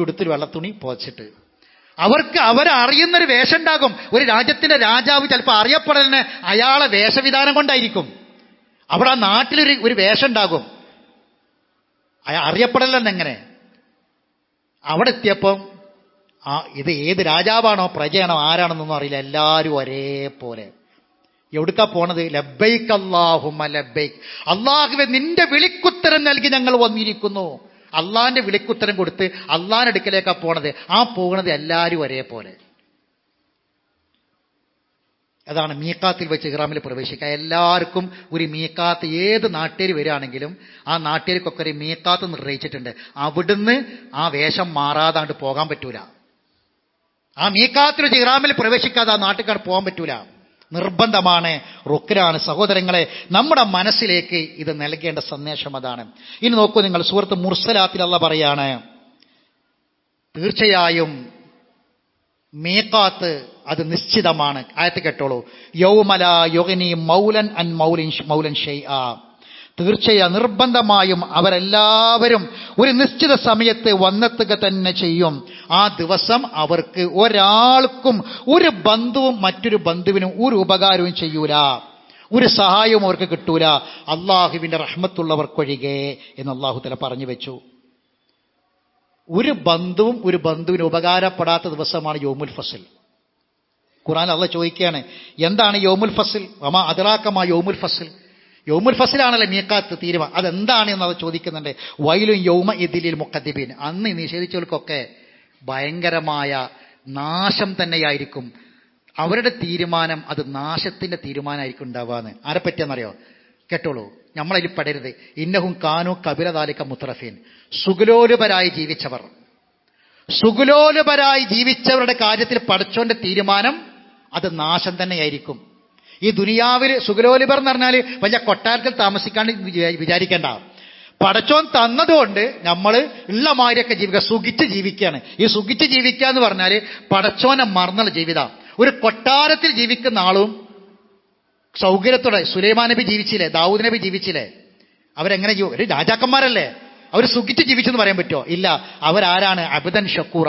ഉടുത്തൊരു വെള്ളത്തുണി പോച്ചിട്ട്. അവരറിയുന്നൊരു വേഷം ഉണ്ടാകും. ഒരു രാജ്യത്തിന്റെ രാജാവ് ചിലപ്പോൾ അറിയപ്പെടലിന് അയാളെ വേഷവിധാനം കൊണ്ടായിരിക്കും. അവിടെ ആ നാട്ടിലൊരു വേഷം ഉണ്ടാകും, അറിയപ്പെടലെന്നെങ്ങനെ. അവിടെ എത്തിയപ്പം ഇത് ഏത് രാജാവാണോ പ്രജയാണോ ആരാണെന്നൊന്നും അറിയില്ല, എല്ലാവരും ഒരേപോലെ. എവിടുക്കാ പോണത്? ലബ്ബൈക്ക് അല്ലാഹുമ്മ ലബ്ബൈക്ക്, അള്ളാഹുവേ നിന്റെ വിളിക്കുത്തരം നൽകി ഞങ്ങൾ വന്നിരിക്കുന്നു. അള്ളാഹിന്റെ വിളിക്കുത്തരം കൊടുത്ത് അള്ളാഹിന്റെ അടുക്കലേക്കാ പോണത്. ആ പോകുന്നത് എല്ലാവരും ഒരേപോലെ. അതാണ് മീഖാത്തിൽ വെച്ച് ഇഹ്റാമിൽ പ്രവേശിക്കുക. എല്ലാവർക്കും ഒരു മീഖാത്ത്, ഏത് നാട്ടിൽ വരികയാണെങ്കിലും ആ നാട്ടിലേക്കൊക്കെ ഒരു മീഖാത്ത് നിർണയിച്ചിട്ടുണ്ട്. അവിടുന്ന് ആ വേഷം മാറാതാണ്ട് പോകാൻ പറ്റൂല. ആ മീഖാത്തിൽ വെച്ച് ഇഹ്റാമിൽ പ്രവേശിക്കാതെ ആ നാട്ടിൽ പോകാൻ പറ്റൂല, നിർബന്ധമാണ്, റുക്നാണ്. സഹോദരങ്ങളെ, നമ്മുടെ മനസ്സിലേക്ക് ഇത് നൽകേണ്ട സന്ദേശം അതാണ്. ഇനി നോക്കൂ നിങ്ങൾ, സൂറത്ത് മുർസലാത്തിൽ അല്ലാഹ് പറയാണ്, തീർച്ചയായും മീഖാത്ത് അത് നിശ്ചിതമാണ്. ആയത്ത് കേട്ടോളൂ. യൗമ ലാ യുഗ്നി മൗലൻ അൻ മൗലൻ ഷൈആ, തീർച്ചയായും നിർബന്ധമായും അവരെല്ലാവരും ഒരു നിശ്ചിത സമയത്ത് വന്നെത്തുക തന്നെ ചെയ്യും. ആ ദിവസം അവർക്ക് ഒരാൾക്കും ഒരു ബന്ധുവും മറ്റൊരു ബന്ധുവിനും ഒരു ഉപകാരവും ചെയ്യൂല, ഒരു സഹായവും അവർക്ക് കിട്ടൂല, അള്ളാഹുവിന്റെ റഹ്മത്തുള്ളവർക്കൊഴികെ എന്ന് അള്ളാഹു തആല പറഞ്ഞു വെച്ചു. ഒരു ബന്ധുവും ഒരു ബന്ധുവിന് ഉപകാരപ്പെടാത്ത ദിവസമാണ് യൗമുൽ ഫസ്ൽ. ഖുർആൻ അള്ളാഹ് ചോദിക്കുകയാണ്, എന്താണ് യൗമുൽ ഫസ്ൽ? വമാ അദ്റാക മാ യൗമുൽ ഫസ്ൽ. യൗമുൽ ഫസ്ലാണല്ലോ മീഖാത്ത് തീരുമാനം. അതെന്താണ് എന്ന് അത് ചോദിക്കുന്നുണ്ട്. വൈലുൻ യൗമ ഇദിലിൽ മുഖദ്ദിബീൻ. അന്ന് നിഷേധിച്ചവർക്കൊക്കെ ഭയങ്കരമായ നാശം തന്നെയായിരിക്കും. അവരുടെ തീരുമാനം അത് നാശത്തിന്റെ തീരുമാനമായിരിക്കും ഉണ്ടാവാന്ന്. ആരെ പറ്റിയെന്നറിയോ? കേട്ടോളൂ, നമ്മളതിൽ പെടരുത്. ഇന്നഹും കാനു കബിലദാലിക മുത്രഫീൻ. സുഖലോലുപരായി ജീവിച്ചവർ, സുഖലോലുപരായി ജീവിച്ചവരുടെ കാര്യത്തിൽ പടച്ചോന്റെ തീരുമാനം അത് നാശം തന്നെയായിരിക്കും. ഈ ദുനിയാവിൽ സുഖലോലുപർ എന്ന് പറഞ്ഞാൽ വലിയ കൊട്ടാരത്തിൽ താമസിക്കാണ്ട് വിചാരിക്കേണ്ട. പടച്ചോൻ തന്നതുകൊണ്ട് നമ്മൾ ഉള്ള മാതിരിയൊക്കെ ജീവിക്കുക, സുഖിച്ച് ജീവിക്കുകയാണ്. ഈ സുഖിച്ച് ജീവിക്കുക എന്ന് പറഞ്ഞാൽ പടച്ചോനെ മറന്നുള്ള ജീവിതം. ഒരു കൊട്ടാരത്തിൽ ജീവിക്കുന്ന ആളും സൗകര്യത്തോടെ സുലൈമാൻ നബി ജീവിച്ചില്ലേ, ദാവൂദ് നബി ജീവിച്ചില്ലേ? അവരെങ്ങനെ ഒരു രാജാക്കന്മാരല്ലേ? അവർ സുഖിച്ച് ജീവിച്ചെന്ന് പറയാൻ പറ്റുമോ? ഇല്ല. അവരാരാണ്? അബ്ദൻ ഷക്കൂറ,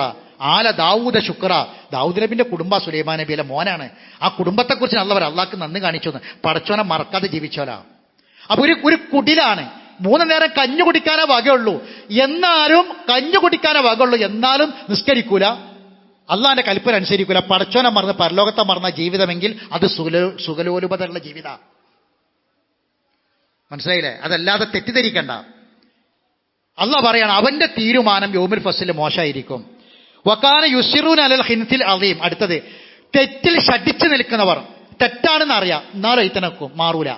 ആല ദാവൂദ ശുക്ര. ദാവൂദ് നബിന്റെ കുടുംബ സുലൈമാൻ നബിയിലെ മോനാണ്. ആ കുടുംബത്തെക്കുറിച്ച് അള്ളാഹ്ക്ക് നന്ദി കാണിച്ചു. പടച്ചോനെ മറക്കാതെ ജീവിച്ചോലാ. അപ്പൊ ഒരു കുടിലാണ്. 3 നേരം കഞ്ഞു കുടിക്കാനേ വകയുള്ളൂ, എന്നാലും കഞ്ഞു കുടിക്കാനേ വകയുള്ളൂ, എന്നാലും നിസ്കരിക്കൂല, അള്ളാന്റെ കൽപ്പന അനുസരിക്കൂല. പടച്ചോനെ മറന്ന് പരലോകത്തെ മറന്ന ജീവിതമെങ്കിൽ അത് സുഖലോലുപതയുള്ള ജീവിത. മനസ്സിലായില്ലേ? അതല്ലാതെ തെറ്റിദ്ധരിക്കണ്ട. അള്ളാഹ് പറയാണ് അവന്റെ തീരുമാനം യൗമുൽ ഫസ്ലിൽ മോശമായിരിക്കും. വകാന യുസിറൂന അലൽ ഹിൻസിൽ അളീം. അടുത്തത്, തെറ്റിൽ ഷടിച്ചു നിൽക്കുന്നവർ. തെറ്റാണെന്ന് അറിയാം, എന്നാലും ഇത്തനക്കും മാറൂല.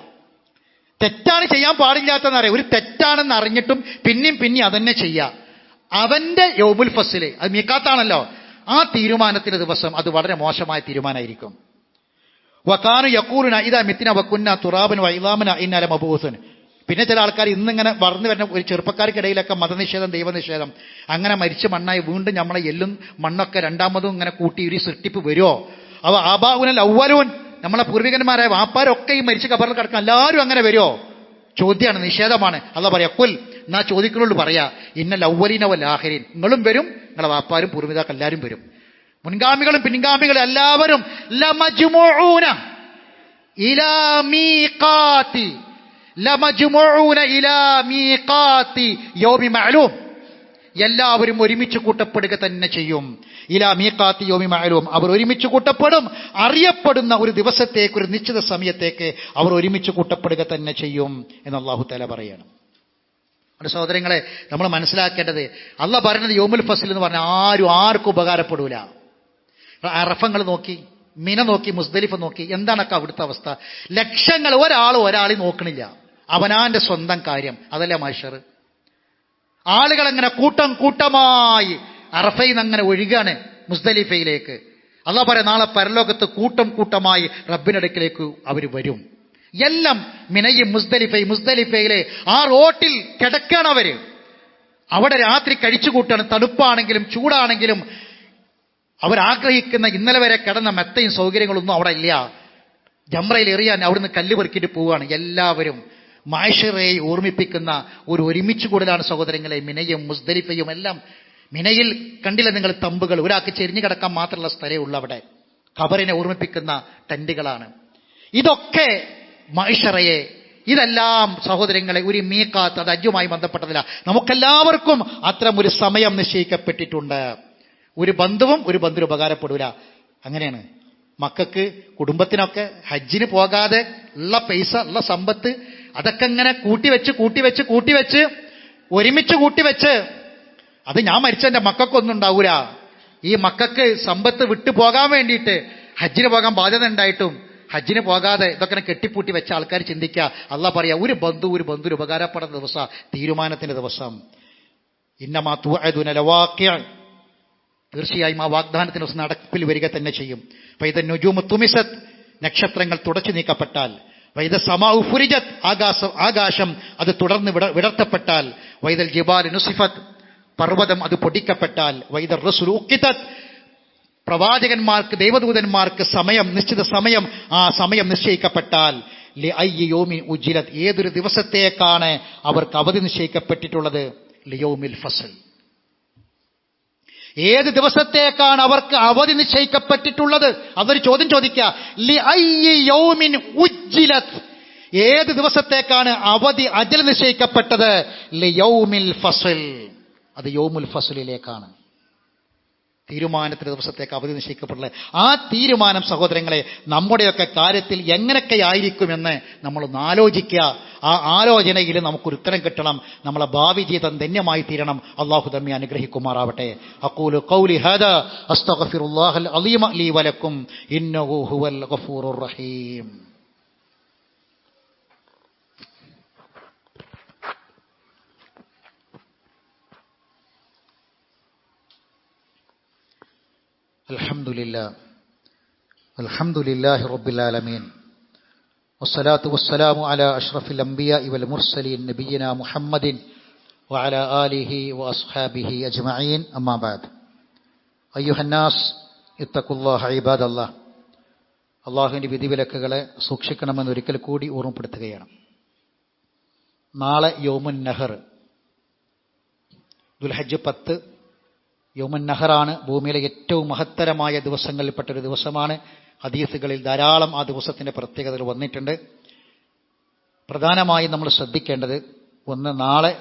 തെറ്റാണ് ചെയ്യാൻ പാടില്ലാത്തതെന്നറിയാം, ഒരു തെറ്റാണെന്ന് അറിഞ്ഞിട്ടും പിന്നെയും അതന്നെ ചെയ്യാം. അവന്റെ യൗമുൽ ഫസ്ല്, അത് മീഖാത്താണല്ലോ, ആ തീരുമാനത്തിന്റെ ദിവസം അത് വളരെ മോശമായ തീരുമാനമായിരിക്കും. വകാനു യഖൂലുന ഇദാ മിത്ന വകുന്ന തുറാബൻ വഇളാമന ഇന്ന ലമബൂസുൻ. പിന്നെ ചില ആൾക്കാർ ഇന്നിങ്ങനെ വളർന്നു വരുന്ന ഒരു ചെറുപ്പക്കാർക്കിടയിലൊക്കെ മതനിഷേധം, ദൈവനിഷേധം. അങ്ങനെ മരിച്ച മണ്ണായി വീണ്ടും നമ്മളെ എല്ലും മണ്ണൊക്കെ രണ്ടാമതും ഇങ്ങനെ കൂട്ടി ഒരു സൃഷ്ടിപ്പ് വരുമോ? അവ ആബാഉനൽ അവ്വലൂൻ, നമ്മളെ പൂർവികന്മാരായ വാപ്പാരൊക്കെ ഈ മരിച്ച കബറിൽ കിടക്കാൻ എല്ലാവരും അങ്ങനെ വരുമോ? ചോദ്യമാണ്, നിഷേധമാണ്. അള്ളാഹ് പറയാ കുൽ, എന്നാ ചോദിക്കുന്നുള്ളൂ പറയാ, ഇന്നൽ അവ്വലീന വൽ ആഖിരീൻ. നിങ്ങളും വരും, നിങ്ങളെ വാപ്പാരും പൂർവിതാക്കൾ എല്ലാവരും വരും, മുൻഗാമികളും പിൻഗാമികളും എല്ലാവരും. ലമജ്മുഊന ഇലാ മീഖാതി, ലമജ്മുഊന ഇലാ മീഖാതി യൗമി മഅലൂം. എല്ലാവരും ഒരുമിച്ച് കൂട്ടപ്പെടുക തന്നെ ചെയ്യും. ഇലാ മീഖാതി യൗമി മഅലൂം, അവർ ഒരുമിച്ച് കൂട്ടപ്പെടും. അറിയപ്പെടുന്ന ഒരു ദിവസത്തേക്ക്, ഒരു നിശ്ചിത സമയത്തേക്ക് അവർ ഒരുമിച്ച് കൂട്ടപ്പെടുക തന്നെ ചെയ്യും എന്ന് അല്ലാഹു തആല പറയാണ്. സഹോദരങ്ങളെ, നമ്മൾ മനസ്സിലാക്കേണ്ടത്, അള്ളാഹ് പറയുന്നത് യൗമുൽ ഫസ്ൽ എന്ന് പറഞ്ഞാൽ ആർക്കും ഉപകാരപ്പെടൂല. അറഫങ്ങൾ നോക്കി, മിന നോക്കി, മുസ്ദലിഫ നോക്കി, എന്താണൊക്കെ അവിടുത്തെ അവസ്ഥ? ലക്ഷങ്ങൾ ഒരാളെ നോക്കണില്ല, അവനാന്റെ സ്വന്തം കാര്യം. അതല്ലേ മഹ്ശർ? ആളുകൾ അങ്ങനെ കൂട്ടമായി അറഫയിൽ നിന്ന് അങ്ങനെ ഒഴുകാണ് മുസ്ദലിഫയിലേക്ക്. അള്ളാഹ് പറയാം, നാളെ പരലോകത്ത് കൂട്ടമായി റബ്ബിനടുക്കിലേക്ക് അവർ വരും. എല്ലാം മിനയും മുസ്ദലിഫയിലെ ആ റോട്ടിൽ കിടക്കണവര്. അവിടെ രാത്രി കഴിച്ചുകൂട്ടാണ്. തണുപ്പാണെങ്കിലും ചൂടാണെങ്കിലും അവരാഗ്രഹിക്കുന്ന ഇന്നലെ വരെ കിടന്ന മെത്തയും സൗകര്യങ്ങളൊന്നും അവിടെ ഇല്ല. ജംറയിൽ എറിയാൻ അവിടുന്ന് കല്ല് പെറുക്കിയിട്ട് പോവുകയാണ് എല്ലാവരും. മഹ്ശറയെ ഓർമ്മിപ്പിക്കുന്ന ഒരു ഒരുമിച്ച് കൂടലാണ് സഹോദരങ്ങളെ മിനയും മുസ്ദലിഫയും എല്ലാം. മിനയിൽ കണ്ടില്ല നിങ്ങൾ തമ്പുകൾ, ഒരാൾക്ക് ചെരിഞ്ഞു കിടക്കാൻ മാത്രമുള്ള സ്ഥലമേ ഉള്ളൂ. അവിടെ ഖബറിനെ ഓർമ്മിപ്പിക്കുന്ന ടെന്റുകളാണ്. ഇതൊക്കെ മഹ്ശറയെ, ഇതെല്ലാം സഹോദരങ്ങളെ ഒരു മീഖാത്ത്, അത് ഹജ്ജുമായി ബന്ധപ്പെട്ടതില്ല. നമുക്കെല്ലാവർക്കും അത്തരം ഒരു സമയം നിശ്ചയിക്കപ്പെട്ടിട്ടുണ്ട്. ഒരു ബന്ധുവും ഒരു ബന്ധുവിന് ഉപകാരപ്പെടൂല. അങ്ങനെയാണ് മക്കൾക്ക്, കുടുംബത്തിനൊക്കെ ഹജ്ജിന് പോകാതെ ഉള്ള പൈസ, ഉള്ള സമ്പത്ത് അതൊക്കെ ഇങ്ങനെ കൂട്ടിവെച്ച് ഒരുമിച്ച് കൂട്ടിവെച്ച് അത് ഞാൻ മരിച്ച എൻ്റെ മക്കൾക്കൊന്നും ഉണ്ടാവൂല. ഈ മക്കൾക്ക് സമ്പത്ത് വിട്ടു പോകാൻ വേണ്ടിയിട്ട് ഹജ്ജിന് പോകാൻ ബാധ്യത ഉണ്ടായിട്ടും ഹജ്ജിന് പോകാതെ ഇതൊക്കെ കെട്ടിപ്പൂട്ടി വെച്ച ആൾക്കാർ ചിന്തിക്കുക. അള്ളാഹ് പറയാ, ഒരു ബന്ധുവിന് ഉപകാരപ്പെടുന്ന ദിവസം, തീരുമാനത്തിന്റെ ദിവസം. ഇന്നമാ തുഅദുന ലവാഖിഅ, തീർച്ചയായും ആ വാഗ്ദാനത്തിന് ദിവസം നടപ്പിൽ വരിക തന്നെ ചെയ്യും. ഫൈദ നുജൂമു തുമിസത്, നക്ഷത്രങ്ങൾ തുടച്ചു നീക്കപ്പെട്ടാൽ. വൈദ സമാഉ ഫുരിജത്, ആകാശം അത് തുടർന്ന് വിടർത്തപ്പെട്ടാൽ. വൈദൽ ജിബാലു നുസിഫത്, പർവ്വതം അത് പൊടിക്കപ്പെട്ടാൽ. വൈദർ റസൂലു ഉഖിതത്, പ്രവാചകന്മാർക്ക്, ദൈവദൂതന്മാർക്ക് നിശ്ചിത സമയം, ആ സമയം നിശ്ചയിക്കപ്പെട്ടാൽ. ലിഅയ്യി യൗമിൻ ഉജ്ജിലത്, ഏതൊരു ദിവസത്തേക്കാണ് അവർക്ക് അവധി നിശ്ചയിക്കപ്പെട്ടിട്ടുള്ളത്? ലിയൗമിൽ ഫസ്ൽ, ഏത് ദിവസത്തേക്കാണ് അവർക്ക് അവധി നിശ്ചയിക്കപ്പെട്ടിട്ടുള്ളത്? അതൊരു ചോദ്യം ചോദിക്കുക. ലിഅയ്യി യൗമിൻ ഉജ്ജിലത്, ഏത് ദിവസത്തേക്കാണ് അവധി അജൽ നിശ്ചയിക്കപ്പെട്ടത്? ലിയൗമിൽ ഫസ്ൽ, അത് യൗമുൽ ഫസ്ലിലേക്കാണ്. തീരുമാനത്തിന്റെ ദിവസത്തേക്ക് അവധി നിശ്ചയിക്കപ്പെട്ടുള്ളത്. ആ തീരുമാനം സഹോദരങ്ങളെ നമ്മുടെയൊക്കെ കാര്യത്തിൽ എങ്ങനെയൊക്കെ ആയിരിക്കുമെന്ന് നമ്മളൊന്ന് ആലോചിക്കുക. ആ ആലോചനയിൽ നമുക്കൊരു ഉത്തരം കിട്ടണം. നമ്മളെ ഭാവി ജീവിതം ധന്യമായി തീരണം. അല്ലാഹു നമ്മെ അനുഗ്രഹിക്കുമാറാവട്ടെ. അഖൂലു ഖൗലി ഹാദാ അസ്തഗ്ഫിറുല്ലാഹൽ അലീമ ലീ വലക്കും ഇന്നഹു ഹുവൽ ഗഫൂറുർ റഹീം. അൽഹംദുലില്ലാഹി റബ്ബിൽ ആലമീൻ വസ്സലാത്തു വസ്സലാമു അലാ അഷ്റഫിൽ അംബിയാഇ വൽ മുർസലീൻ നബിയിനാ മുഹമ്മദിൻ വഅലാ ആലിഹി വഅസ്ഹാബിഹി അജ്മഈൻ. അമ്മാ ബഅദ്. അയ്യുഹന്നാസ് ഇത്തഖുല്ലാഹ ഇബാദല്ലാഹ്. അല്ലാഹുവിന്റെ വിധിവിലക്കുകളെ സൂക്ഷിക്കണമെന്ന് ഒരിക്കൽ കൂടി ഓർമ്മപ്പെടുത്തുകയാണ്. നാളെ യൗമുൻ നഹർ, ദുൽഹജ്ജ് 10 യൗമുൻ നഹറാണ്. ഭൂമിയിലെ ഏറ്റവും മഹത്തരമായ ദിവസങ്ങളിൽപ്പെട്ടൊരു ദിവസമാണ്. ഹദീസുകളിൽ ധാരാളം ആ ദിവസത്തിന്റെ പ്രത്യേകതകൾ വന്നിട്ടുണ്ട്. പ്രധാനമായും നമ്മൾ ശ്രദ്ധിക്കേണ്ടത്, ഒന്ന്, നാളെ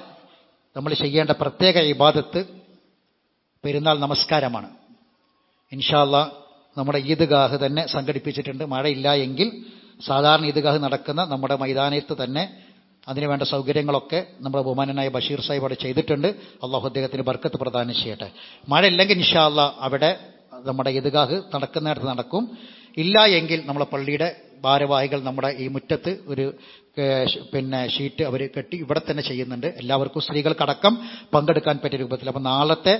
നമ്മൾ ചെയ്യേണ്ട പ്രത്യേക ഇബാദത്ത് പെരുന്നാൾ നമസ്കാരമാണ്. ഇൻഷാ അല്ലാഹ് നമ്മുടെ ഈദ്ഗാഹ് തന്നെ സംഘടിപ്പിച്ചിട്ടുണ്ട്. മഴയില്ല എങ്കിൽ സാധാരണ ഈദ്ഗാഹ് നടക്കുന്ന നമ്മുടെ മൈതാനത്ത് തന്നെ അതിനുവേണ്ട സൗകര്യങ്ങളൊക്കെ നമ്മുടെ ബഹുമാനനായ ബഷീർ സാഹിബ് അവിടെ ചെയ്തിട്ടുണ്ട്. അള്ളാഹു അദ്ദേഹത്തിന് ബർക്കത്ത് പ്രദാനം ചെയ്യട്ടെ. മഴ ഇല്ലെങ്കിൽ ഇൻഷാ അല്ലാഹ് അവിടെ നമ്മുടെ ഈദ്ഗാഹ് നടക്കുന്നിടത്ത് നടക്കും. ഇല്ല എങ്കിൽ നമ്മളെ പള്ളിയുടെ ഭാരവാഹികൾ നമ്മുടെ ഈ മുറ്റത്ത് ഒരു ഷീറ്റ് അവർ കെട്ടി ഇവിടെ തന്നെ ചെയ്യുന്നുണ്ട്. എല്ലാവർക്കും സ്ത്രീകൾക്കടക്കം പങ്കെടുക്കാൻ പറ്റിയ രൂപത്തിൽ. അപ്പം നാളത്തെ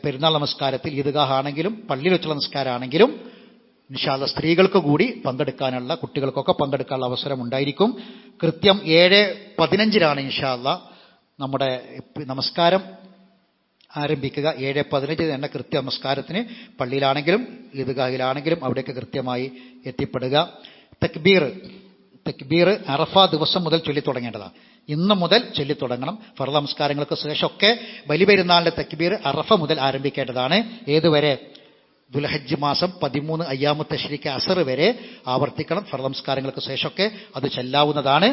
പെരുന്നാൾ നമസ്കാരത്തിൽ ഈദ്ഗാഹ് ആണെങ്കിലും പള്ളിയിൽ വെച്ചുള്ള നമസ്കാരമാണെങ്കിലും ഇൻഷാ അല്ലാഹ് സ്ത്രീകൾക്ക് കൂടി പങ്കെടുക്കാനുള്ള, കുട്ടികൾക്കൊക്കെ പങ്കെടുക്കാനുള്ള അവസരം ഉണ്ടായിരിക്കും. കൃത്യം 7:15 ഇൻഷാ അല്ലാഹ് നമ്മുടെ നമസ്കാരം ആരംഭിക്കുക. 7:15 തന്നെ കൃത്യ നമസ്കാരത്തിന് പള്ളിയിലാണെങ്കിലും ഈദ്ഗാഹിലാണെങ്കിലും അവിടേക്ക് കൃത്യമായി എത്തിപ്പെടുക. തക്ബീർ അറഫ ദിവസം മുതൽ ചൊല്ലിത്തുടങ്ങേണ്ടതാണ്. ഇന്ന് മുതൽ ചൊല്ലിത്തുടങ്ങണം. ഫർദ് നമസ്കാരങ്ങൾക്ക് ശേഷമൊക്കെ ബലി പെരുന്നാളിന്റെ തക്ബീർ അറഫ മുതൽ ആരംഭിക്കേണ്ടതാണ്. ഏതുവരെ? ദുൽഹജ്ജ് മാസം 13 അയ്യാമു തശ്രീക്ക് അസർ വരെ ആവർത്തിക്കണം. ഫർദ് നമസ്കാരങ്ങൾക്ക് ശേഷമൊക്കെ അത് ചെല്ലാവുന്നതാണ്.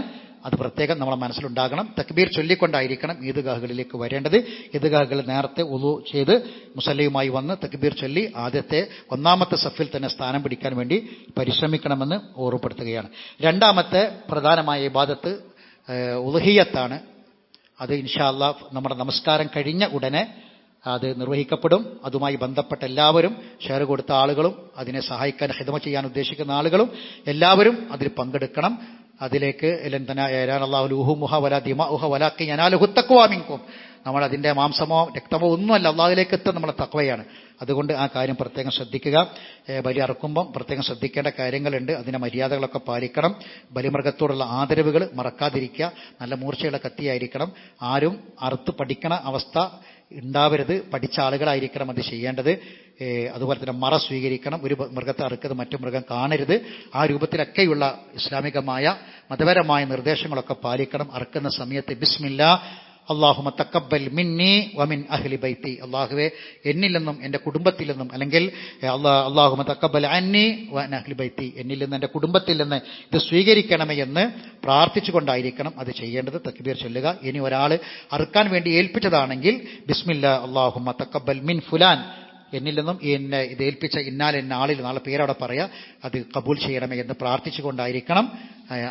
അത് പ്രത്യേകം നമ്മളെ മനസ്സിലുണ്ടാകണം. തക്ബീർ ചൊല്ലിക്കൊണ്ടായിരിക്കണം ഈദ്ഗാഹുകളിലേക്ക് വരേണ്ടത്. ഈദ്ഗാഹുകൾ നേരത്തെ ഉളു ചെയ്ത് മുസല്ലയുമായി വന്ന് തക്ബീർ ചൊല്ലി ആദ്യത്തെ 1ാമത്തെ സഫിൽ തന്നെ സ്ഥാനം പിടിക്കാൻ വേണ്ടി പരിശ്രമിക്കണമെന്ന് ഓർമ്മപ്പെടുത്തുകയാണ്. രണ്ടാമത്തെ പ്രധാനമായ ഇബാദത്ത് ഉളുഹിയ്യത്താണ്. അത് ഇൻഷാ അല്ലാഹ് നമ്മുടെ നമസ്കാരം കഴിഞ്ഞ ഉടനെ അത് നിർവഹിക്കപ്പെടും. അതുമായി ബന്ധപ്പെട്ട എല്ലാവരും, ഷെയർ കൊടുത്ത ആളുകളും അതിനെ സഹായിക്കാൻ ഖിദ്മ ചെയ്യാൻ ഉദ്ദേശിക്കുന്ന ആളുകളും എല്ലാവരും അതിൽ പങ്കെടുക്കണം. അതിലേക്ക് നമ്മൾ അതിൻ്റെ മാംസമോ രക്തമോ ഒന്നുമല്ല, അള്ളാഹുവിലേക്ക് എത്തുക നമ്മളെ തഖ്വയാണ്. അതുകൊണ്ട് ആ കാര്യം പ്രത്യേകം ശ്രദ്ധിക്കുക. ബലി അറുക്കുമ്പം പ്രത്യേകം ശ്രദ്ധിക്കേണ്ട കാര്യങ്ങളുണ്ട്. അതിൻ്റെ മര്യാദകളൊക്കെ പാലിക്കണം. ബലിമൃഗത്തോടുള്ള ആദരവുകൾ മറക്കാതിരിക്കുക. നല്ല മൂർച്ചയുള്ള കത്തിയായിരിക്കണം. ആരും അറുത്ത് പഠിക്കണ അവസ്ഥ ഉണ്ടാവരുത്. പഠിച്ച ആളുകളായിരിക്കണം അത് ചെയ്യേണ്ടത്. അതുപോലെ തന്നെ മറ സ്വീകരിക്കണം. ഒരു മൃഗത്തെ അറുക്കുന്നത് മറ്റു മൃഗം കാണരുത്. ആ രൂപത്തിലൊക്കെയുള്ള ഇസ്ലാമികമായ മതപരമായ നിർദ്ദേശങ്ങളൊക്കെ പാലിക്കണം. അറുക്കുന്ന സമയത്ത് ബിസ്മില്ലാ അല്ലാഹുമ്മ തഖബ്ബൽ മിന്നി വമിൻ അഹ്ലി ബൈത്തി, അല്ലാഹുവേ എന്നിൽ നിന്നും എൻ്റെ കുടുംബത്തിൽ നിന്നും, അല്ലെങ്കിൽ അല്ലാഹുമ്മ തഖബ്ബൽ അന്നി വഅൻ അഹ്ലി ബൈത്തി, എന്നിൽ നിന്ന് എൻ്റെ കുടുംബത്തിൽ നിന്ന് ഇത് സ്വീകരിക്കണമേ എന്ന് പ്രാർത്ഥിച്ചുകൊണ്ടായിരിക്കണം അത് ചെയ്യേണ്ടത്. തക്ബീർ ചൊല്ലുക. ഇനി ഒരാൾ അറുക്കാൻ വേണ്ടി ഏൽപ്പിച്ചതാണെങ്കിൽ ബിസ്മില്ലാ അല്ലാഹുമ്മ തഖബ്ബൽ മിൻ ഫുലാൻ, എന്നിൽ നിന്നും എന്നെ ഇത് ഏൽപ്പിച്ച ഇന്നാലെ എന്ന ആളിൽ നാളെ പേരവിടെ പറയുക, അത് കബൂൽ ചെയ്യണമേ എന്ന് പ്രാർത്ഥിച്ചുകൊണ്ടായിരിക്കണം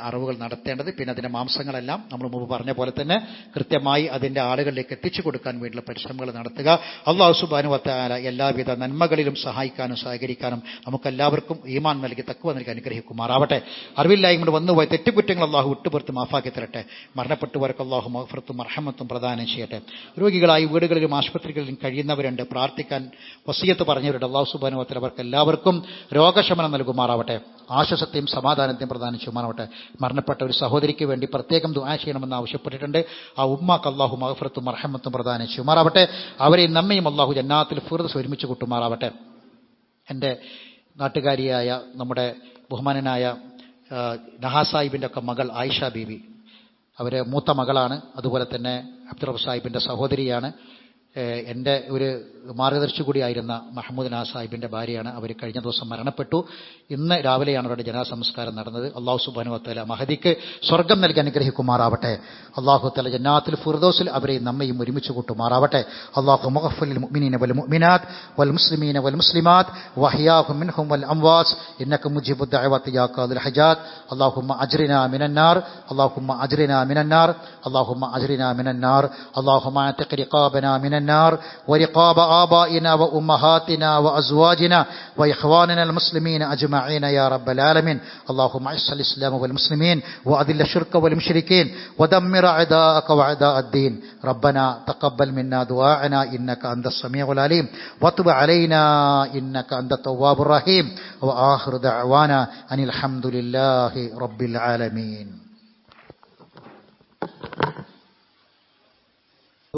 അറിവുകൾ നടത്തേണ്ടത്. പിന്നെ അതിൻ്റെ മാംസങ്ങളെല്ലാം നമ്മൾ മുമ്പ് പറഞ്ഞ പോലെ തന്നെ കൃത്യമായി അതിൻ്റെ ആളുകളിലേക്ക് എത്തിച്ചു കൊടുക്കാൻ വേണ്ടിയുള്ള പരിശ്രമങ്ങൾ നടത്തുക. അല്ലാഹു സുബ്ഹാനഹു വ തആല എല്ലാവിധ നന്മകളിലും സഹായിക്കാനും സഹകരിക്കാനും നമുക്കെല്ലാവർക്കും ഈമാൻ നൽകി തഖ്വ നൽകി അനുഗ്രഹിക്കുമാറാവട്ടെ. അറിവില്ലായ്മ കൊണ്ട് വന്നുപോയ തെറ്റുകുറ്റങ്ങൾ അല്ലാഹു വിട്ടുപുറത്ത് മാഫാക്കി തരട്ടെ. മരണപ്പെട്ടവർക്ക് അല്ലാഹു മഗ്ഫിറത്തും മർഹമത്തും പ്രദാനം ചെയ്യട്ടെ. രോഗികളായി വീടുകളിലും ആശുപത്രികളിലും കഴിയുന്നവരുണ്ട്, പ്രാർത്ഥിക്കാൻ വസിയത്ത് പറഞ്ഞവരുടെ അല്ലാഹു സുബ്ഹാനഹു വ തആല അവർക്ക് എല്ലാവർക്കും രോഗശമനം നൽകുമാറാവട്ടെ. ആശ്വാസത്തെയും സമാധാനത്തെയും പ്രദാനം ചെയ്യുമാറാവട്ടെ. മരണപ്പെട്ട ഒരു സഹോദരിക്ക് വേണ്ടി പ്രത്യേകം ദുആ ചെയ്യണമെന്ന് ആവശ്യപ്പെട്ടിട്ടുണ്ട്. ആ ഉമ്മാക്ക് അല്ലാഹു മഗ്ഫിറത്തും മർഹമത്തും പ്രദാനം ചെയ്യുമാറാവട്ടെ. അവരെയും നമ്മയും അല്ലാഹു ജന്നാത്തുൽ ഫിർദൗസ് ഒരുമിച്ച് കൂട്ടുമാറാവട്ടെ. എൻ്റെ നാട്ടുകാരിയായ നമ്മുടെ ബഹുമാനനായ നഹാസാഹിബിൻ്റെ ഒക്കെ മകൾ ആയിഷ ബീവി, അവർ മൂത്ത മകളാണ്. അതുപോലെ തന്നെ അബ്ദുറബ് സാഹിബിൻ്റെ സഹോദരിയാണ്. എൻ്റെ ഒരു മാർഗദർശി കൂടിയായിരുന്ന മഹമ്മൂദ് നാ സാഹിബിൻ്റെ ഭാര്യയാണ്. അവർ കഴിഞ്ഞ ദിവസം മരണപ്പെട്ടു. ഇന്ന് രാവിലെയാണ് അവരുടെ ജനാസംസ്കാരം നടന്നത്. അള്ളാഹു സുബ്ഹാനഹു വ തആല മഹദിക്ക് സ്വർഗം നൽകി അനുഗ്രഹിക്കുമാറാവട്ടെ. അള്ളാഹു തആല ജന്നാത്തുൽ ഫിർദൗസിൽ അവരെയും നമ്മയും ഒരുമിച്ച് കൂട്ടുമാറാവട്ടെ. അള്ളാഹു മഗ്ഫിർ മുഅ്മിനീന വൽ മുഅ്മിനാത്ത് വൽ മുസ്ലിമീന വൽ മുസ്ലിമാത്ത് വഹ്യാഹും മിൻഹും വൽ അംവാസ് ഇന്നക മുജീബുദ് ദഅവാതി യാ ഖാദിൽ ഹജാത്ത്. അല്ലാഹുമ്മ അജ്റിനാ മിനന്നാർ, അല്ലാഹുമ്മ അജ്റിനാ മിനന്നാർ, അല്ലാഹുമ്മ അജ്റിനാ മിനന്നാർ, അല്ലാഹുമ്മ അഅതിഖ് റിഖാബനാ മിനന്നാർ വരിഖാബ ആബാഇനാ വഉമ്മഹാതിനാ വഅസ്വാജിനാ വഇഖ്വാനിനാ المسلمين أجمعين يا رب العالمين. اللهم أعز الإسلام والمسلمين وأذل الشرك والمشركين ودمر أعداءك وأعداء الدين. ربنا تقبل منا دعاءنا إنك أنت السميع العليم وتب علينا إنك أنت التواب الرحيم. وآخر دعوانا أن الحمد لله رب العالمين.